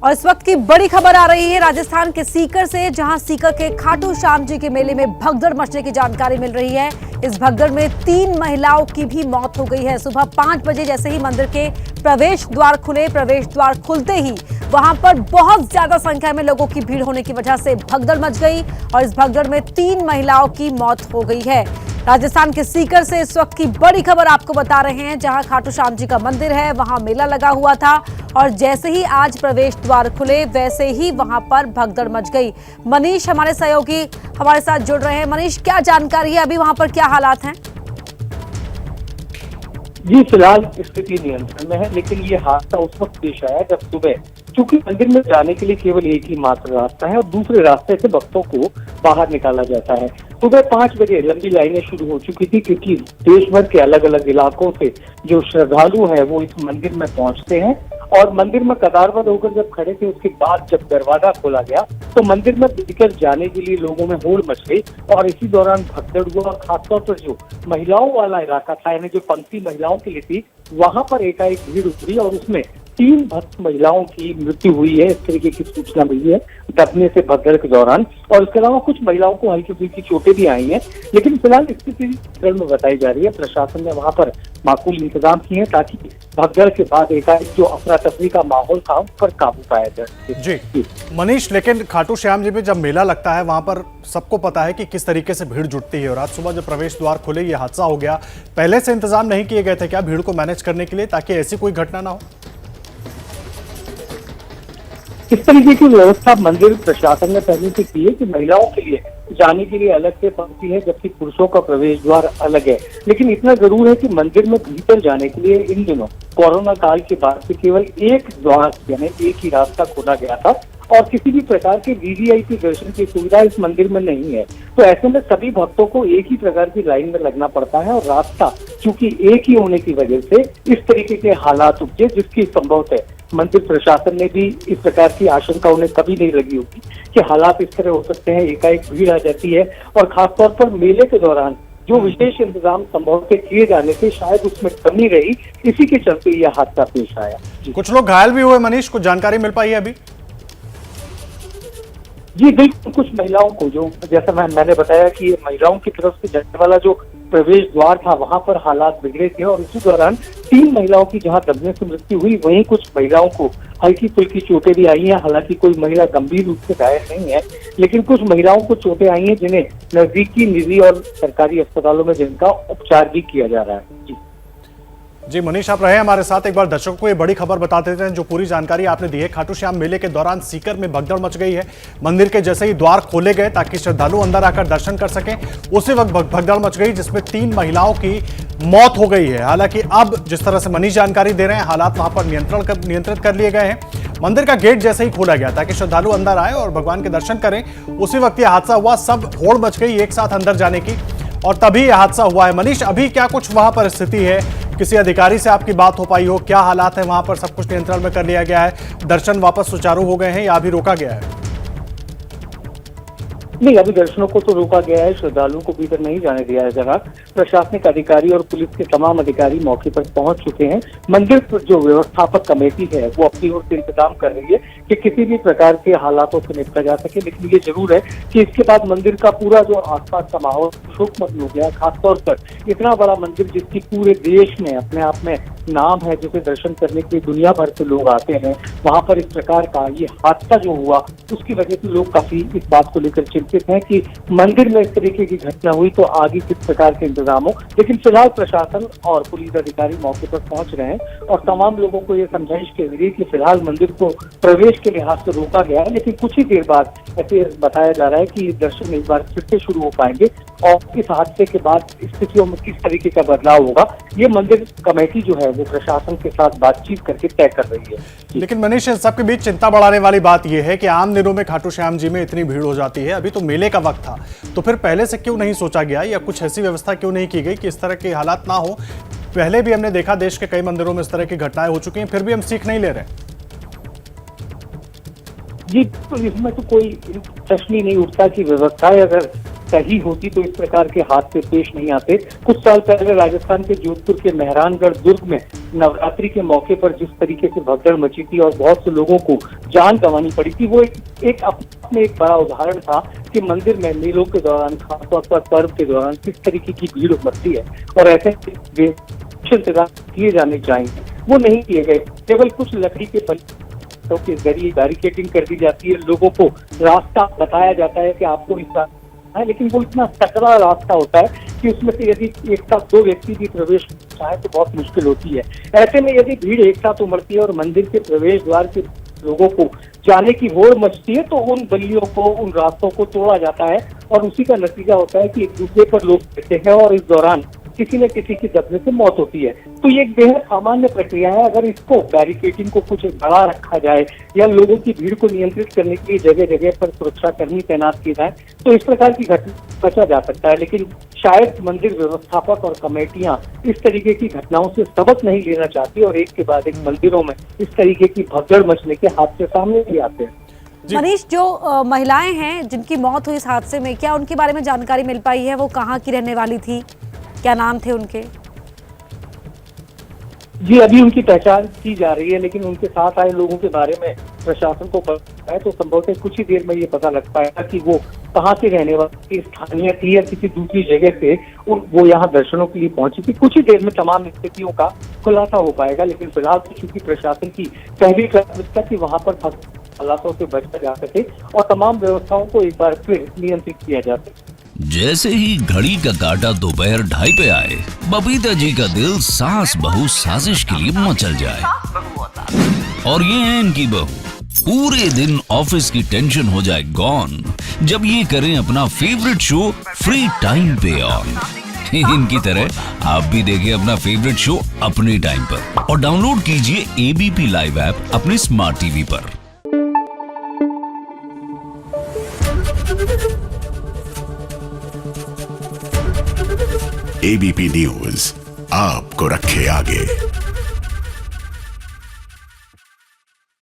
और इस वक्त की बड़ी खबर आ रही है राजस्थान के सीकर से, जहां सीकर के खाटू श्याम जी के मेले में भगदड़ मचने की जानकारी मिल रही है। इस भगदड़ में 3 महिलाओं की भी मौत हो गई है। सुबह 5 बजे जैसे ही मंदिर के प्रवेश द्वार खुले, प्रवेश द्वार खुलते ही वहां पर बहुत ज्यादा संख्या में लोगों की भीड़ होने की वजह से भगदड़ मच गई और इस भगदड़ में 3 महिलाओं की मौत हो गई है। राजस्थान के सीकर से इस वक्त की बड़ी खबर आपको बता रहे हैं, जहां खाटू श्याम जी का मंदिर है वहां मेला लगा हुआ था और जैसे ही आज प्रवेश द्वार खुले वैसे ही वहां पर भगदड़ मच गई। मनीष हमारे सहयोगी हमारे साथ जुड़ रहे हैं। मनीष, क्या जानकारी है, अभी वहां पर क्या हालात हैं? जी, फिलहाल स्थिति नियंत्रण में है, लेकिन ये हादसा उस वक्त पेश आया जब सुबह, क्योंकि मंदिर में जाने के लिए केवल एक ही मात्र रास्ता है और दूसरे रास्ते से भक्तों को बाहर निकाला जाता है। सुबह 5 बजे लंबी लाइनें शुरू हो चुकी थी, क्योंकि देश भर के अलग अलग इलाकों से जो श्रद्धालु हैं वो इस मंदिर में पहुंचते हैं और मंदिर में कतारबद्ध होकर जब खड़े थे, उसके बाद जब दरवाजा खोला गया तो मंदिर में भीतर जाने के लिए लोगों में होड़ मच गई और इसी दौरान भगदड़ हुआ। और खासतौर पर जो महिलाओं वाला इलाका था, यानी जो पंक्ति महिलाओं के लिए थी, वहां पर एकाएक भीड़ उतरी और उसमें 3 भक्त महिलाओं की मृत्यु हुई है, इस तरीके की सूचना मिली है दबने से भगदड़ के दौरान। और इसके अलावा कुछ महिलाओं को हल्की फुल्की चोटें भी आई हैं, लेकिन फिलहाल स्थिति नियंत्रण में बताई जा रही है। प्रशासन ने वहां पर माकूल इंतजाम किए हैं ताकि भगदड़ के बाद एकाएक जो अफरा तफरी का माहौल था उस पर काबू पाया जाए। जी मनीष, लेकिन खाटू श्याम जी में जब मेला लगता है वहां पर सबको पता है कि किस तरीके से भीड़ जुटती है और आज सुबह जब प्रवेश द्वार खुले ये हादसा हो गया। पहले से इंतजाम नहीं किए गए थे क्या भीड़ को मैनेज करने के लिए, ताकि ऐसी कोई घटना ना हो? इस तरीके की व्यवस्था मंदिर प्रशासन ने पहले से की है कि महिलाओं के लिए जाने के लिए अलग से पंक्ति है, जबकि पुरुषों का प्रवेश द्वार अलग है। लेकिन इतना जरूर है कि मंदिर में भीतर जाने के लिए इन दिनों कोरोना काल के बाद से केवल एक द्वार यानी एक ही रास्ता खोला गया था और किसी भी प्रकार के वीवीआईपी दर्शन की सुविधा इस मंदिर में नहीं है। तो ऐसे में सभी भक्तों को एक ही प्रकार की लाइन में लगना पड़ता है और रास्ता चूंकि एक ही होने की वजह से इस तरीके के हालात उपजे, जिसकी संभवतः मंदिर प्रशासन ने भी इस प्रकार की आशंका उन्हें कभी नहीं लगी होगी कि हालात इस तरह हो सकते हैं, एकाएक भीड़ आ जाती है। और खासतौर पर मेले के दौरान जो विशेष इंतजाम संभवतः किए जाने से शायद उसमें कमी रही, इसी के चलते यह हादसा पेश आया। कुछ लोग घायल भी हुए मनीष, कुछ जानकारी मिल पाई है अभी? जी बिल्कुल, कुछ महिलाओं को, जो जैसा मैंने बताया कि महिलाओं की तरफ से जाने वाला जो प्रवेश द्वार था वहां पर हालात बिगड़े थे और इसी दौरान 3 महिलाओं की जहां दबने से मृत्यु हुई, वहीं कुछ महिलाओं को हल्की फुल्की चोटें भी आई हैं। हालांकि कोई महिला गंभीर रूप से घायल नहीं है, लेकिन कुछ महिलाओं को चोटें आई हैं जिन्हें नजदीकी निजी और सरकारी अस्पतालों में जिनका उपचार भी किया जा रहा है। जी मनीष, आप रहे हमारे साथ। एक बार दर्शकों को ये बड़ी खबर बता देते हैं जो पूरी जानकारी आपने दी है। खाटू श्याम मेले के दौरान सीकर में भगदड़ मच गई है। मंदिर के जैसे ही द्वार खोले गए ताकि श्रद्धालु अंदर आकर दर्शन कर सकें, उसी वक्त भगदड़ मच गई जिसमें 3 महिलाओं की मौत हो गई है। हालांकि अब जिस तरह से मनीष जानकारी दे रहे हैं, हालात वहां पर नियंत्रित कर लिए गए हैं। मंदिर का गेट जैसे ही खोला गया ताकि श्रद्धालु अंदर आए और भगवान के दर्शन करें, उसी वक्त यह हादसा हुआ। सब होड़ मच गई एक साथ अंदर जाने की और तभी यह हादसा हुआ है। मनीष, अभी क्या कुछ वहां पर स्थिति है? किसी अधिकारी से आपकी बात हो पाई हो? क्या हालात है वहां पर? सब कुछ नियंत्रण में कर लिया गया है? दर्शन वापस सुचारू हो गए हैं या अभी रोका गया है? नहीं, अभी दर्शनों को तो रोका गया है, श्रद्धालुओं को भीतर नहीं जाने दिया है। जगह प्रशासनिक अधिकारी और पुलिस के तमाम अधिकारी मौके पर पहुंच चुके हैं। मंदिर पर जो व्यवस्थापक कमेटी है वो अपनी ओर से इंतजाम कर रही है कि किसी भी प्रकार के हालातों से निपटा जा सके। लेकिन ये जरूर है कि इसके बाद मंदिर का पूरा जो आसपास का माहौल शोकमय हो गया। खासतौर पर इतना बड़ा मंदिर जिसकी पूरे देश में अपने आप में नाम है, जिसे दर्शन करने के लिए दुनिया भर से लोग आते हैं, वहां पर इस प्रकार का ये हादसा जो हुआ उसकी वजह से लोग काफी इस बात को लेकर चिंतित हैं कि मंदिर में इस तरीके की घटना हुई तो आगे किस प्रकार के इंतजाम हो। लेकिन फिलहाल प्रशासन और पुलिस अधिकारी मौके पर पहुंच रहे हैं और तमाम लोगों को ये समझाइश के जरिए कि फिलहाल मंदिर को प्रवेश के लिहाज से रोका गया है, लेकिन कुछ ही देर बाद ऐसे बताया जा रहा है कि दर्शन एक बार फिर से शुरू हो पाएंगे और इस हादसे के बाद स्थितियों में किस तरीके का बदलाव होगा ये मंदिर कमेटी जो है वो प्रशासन के साथ बातचीत करके तय कर रही है। लेकिन मनीष, इन सबके बीच चिंता बढ़ाने वाली बात यह है कि आम दिनों में खाटू श्याम जी में इतनी भीड़ हो जाती है, अभी तो मेले का वक्त था, तो फिर पहले से क्यों नहीं सोचा गया या कुछ ऐसी व्यवस्था क्यों नहीं की गई कि इस तरह के हालात ना हो? पहले भी हमने देखा देश के कई मंदिरों में इस तरह की घटनाएं हो चुकी हैं, फिर भी हम सीख नहीं ले रहे। जी, तो इसमें तो कोई प्रश्न ही नहीं उठता कि व्यवस्थाएं अगर सही होती तो इस प्रकार के हादसे पेश नहीं आते। कुछ साल पहले राजस्थान के जोधपुर के मेहरानगढ़ दुर्ग में नवरात्रि के मौके पर जिस तरीके से भगदड़ मची थी और बहुत से लोगों को जान गंवानी पड़ी थी, वो एक अपने एक बड़ा उदाहरण था कि मंदिर में मेलों के दौरान, खासतौर पर पर्व के दौरान किस तरीके की भीड़ उमड़ती है और ऐसे इंतजाम किए जाने चाहिए, वो नहीं किए गए। केवल कुछ लकड़ी के पल्लों के जरिए बैरिकेडिंग कर दी जाती है, लोगों को रास्ता बताया जाता है कि आपको इस है, लेकिन वो इतना सकरा रास्ता होता है कि उसमें से यदि एक साथ दो व्यक्ति भी प्रवेश चाहे तो बहुत मुश्किल होती है। ऐसे में यदि भीड़ एक साथ उमड़ती है और मंदिर के प्रवेश द्वार के लोगों को जाने की होड़ मचती है तो उन गलियों को, उन रास्तों को तोड़ा जाता है और उसी का नतीजा होता है कि एक दूसरे पर लोग गिरते हैं और इस दौरान किसी न किसी की दबने से मौत होती है। तो ये एक बेहद सामान्य प्रक्रिया है। अगर इसको बैरिकेडिंग को कुछ बढ़ा रखा जाए या लोगों की भीड़ को नियंत्रित करने के लिए जगह जगह पर सुरक्षाकर्मी तैनात किए जाए तो इस प्रकार की घटना बचा जा सकता है। लेकिन शायद मंदिर व्यवस्थापक और कमेटियां इस तरीके की घटनाओं से सबक नहीं लेना चाहती और एक के बाद एक मंदिरों में इस तरीके की भगदड़ मचने के हादसे सामने भी आते हैं। मनीष, जो महिलाएं हैं जिनकी मौत हुई इस हादसे में, क्या उनके बारे में जानकारी मिल पाई है? वो कहाँ की रहने वाली थी? क्या नाम थे उनके? जी, अभी उनकी पहचान की जा रही है, लेकिन उनके साथ आए लोगों के बारे में प्रशासन को पता है तो संभवतः कुछ ही देर में ये पता लग पाएगा कि वो कहाँ से रहने वाली, स्थानीय थी या किसी दूसरी जगह से वो यहाँ दर्शनों के लिए पहुंची थी। कुछ ही देर में तमाम स्थितियों का खुलासा हो पाएगा, लेकिन फिलहाल तो चूंकि प्रशासन की पहली प्राथमिकता की वहां पर हालातों से बचा जा सके और तमाम व्यवस्थाओं को एक बार फिर नियंत्रित किया जा सके। जैसे ही घड़ी का काटा दोपहर 2:30 पे आए, बबीता जी का दिल सास बहू साजिश के लिए मचल जाए। और ये है इनकी बहू, पूरे दिन ऑफिस की टेंशन हो जाए गॉन जब ये करें अपना फेवरेट शो फ्री टाइम पे ऑन। इनकी तरह आप भी देखें अपना फेवरेट शो अपने टाइम पर और डाउनलोड कीजिए एबीपी लाइव ऐप अपने स्मार्ट टीवी पर। एबीपी न्यूज आपको रखे आगे।